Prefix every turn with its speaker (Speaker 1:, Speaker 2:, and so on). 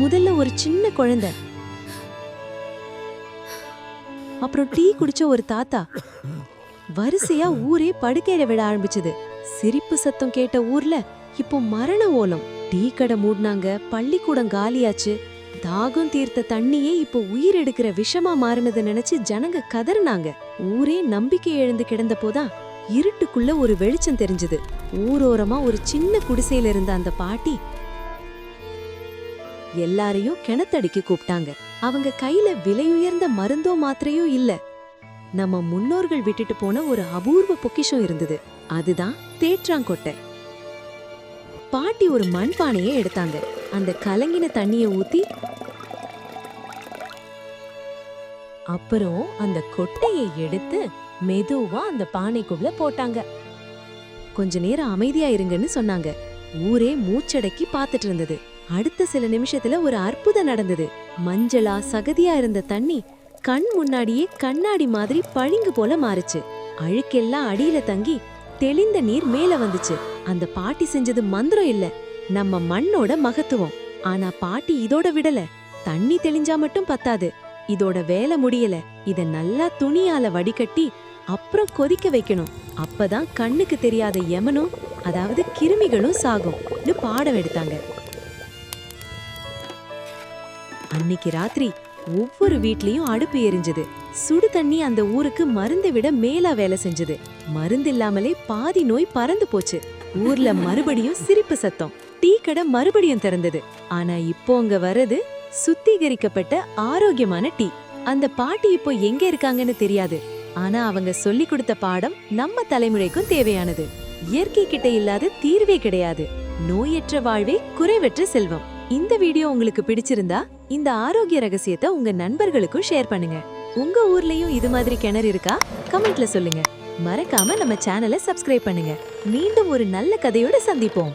Speaker 1: முதல்ல ஒரு சின்ன குழந்தை, அப்புறம் டீ குடிச்ச ஒரு தாத்தா. வரிசையா ஊரே படுக்கையில விட ஆரம்பிச்சது. சிரிப்பு சத்தம் கேட்ட ஊர்ல இப்போ மரண ஓலம். டீ கடை மூடினாங்க, பள்ளிக்கூடம் காலியாச்சு. தாகம் தீர்த்த தண்ணியே இப்போ உயிர் எடுக்கிற விஷமா மாறினதை நினைச்சு ஜனங்க கதறினாங்க. ஊரே நம்பிக்கை எழுந்து கிடந்த போதான் இருட்டுக்குள்ள ஒரு வெளிச்சம் தெரிஞ்சது. ஊரோரமா ஒரு சின்ன குடிசையில இருந்த அந்த பாட்டி எல்லாரையும் கிணத்தடிக்க கூப்பிட்டாங்க. அவங்க கையில விலையுயர்ந்த மருந்தோ மாத்திரையோ இல்ல, நம்ம முன்னோர்கள் விட்டுட்டு போன ஒரு அபூர்வ பொக்கிஷம் இருந்தது. அதுதான் தேற்றாங்கொட்டை. பாட்டி ஒரு மண்பானையை எடுத்தாங்க. அந்த கலங்கின தண்ணிய ஊத்தி, அப்புறம் அந்த கொட்டையை எடுத்து மெதுவா அந்த பானைக்குள்ள போட்டாங்க. கொஞ்ச நேரம் அமைதியா இருங்கன்னு சொன்னாங்க. ஊரே மூச்சடக்கி பாத்துட்டு இருந்தது. அடுத்த சில நிமிஷத்துல ஒரு அற்புதம் நடந்தது. மஞ்சளா சகதியா இருந்த தண்ணி கண் முன்னாடியே கண்ணாடி மாதிரி பளிங்கு போல மாறுச்சு. அழுக்கெல்லாம் அடியில தங்கி தெளிந்த நீர் மேல வந்துச்சு. அந்த பாட்டி செஞ்சது மந்திரம் இல்ல, நம்ம மண்ணோட மகத்துவம். ஆனா பாட்டி இதோட விடல. தண்ணி தெளிஞ்சா மட்டும் பத்தாது, இதோட வேலை முடியல. இத நல்லா துணியால வடிகட்டி அப்புறம் கொதிக்க வைக்கணும். அப்பதான் கண்ணுக்கு தெரியாத யமனும், அதாவது கிருமிகளும் சாகும்னு பாடம் எடுத்தாங்க. அன்னைக்கு ராத்திரி ஒவ்வொரு வீட்லயும் அடுப்பு எரிஞ்சது. சுடு தண்ணி அந்த ஊருக்கு மருந்தை விட மேலா வேலை செஞ்சது. மருந்து இல்லாமலே பாதி நோய் பறந்து போச்சு. ஊர்ல மறுபடியும் சிரிப்பு சத்தம். டீ கடை மறுபடியும் திறந்தது. ஆனா இப்போ அங்க வர்றது சுத்திகரிக்கப்பட்ட ஆரோக்கியமான டீ. அந்த பாட்டி இப்போ எங்க இருக்காங்கன்னு தெரியாது. ஆனா அவங்க சொல்லி கொடுத்த பாடம் நம்ம தலைமுறைக்கும் தேவையானது. இயற்கை கிட்ட இல்லாத தீர்வே கிடையாது. நோயற்ற வாழ்வே குறைவற்ற செல்வம். இந்த வீடியோ உங்களுக்கு பிடிச்சிருந்தா இந்த ஆரோக்கிய ரகசியத்தை உங்க நண்பர்களுக்கும் ஷேர் பண்ணுங்க. உங்க ஊர்லயும் இது மாதிரி கிணறு இருக்கா? கமெண்ட்ல சொல்லுங்க. மறக்காம நம்ம சேனலை சப்ஸ்கிரைப் பண்ணுங்க. மீண்டும் ஒரு நல்ல கதையோட சந்திப்போம்.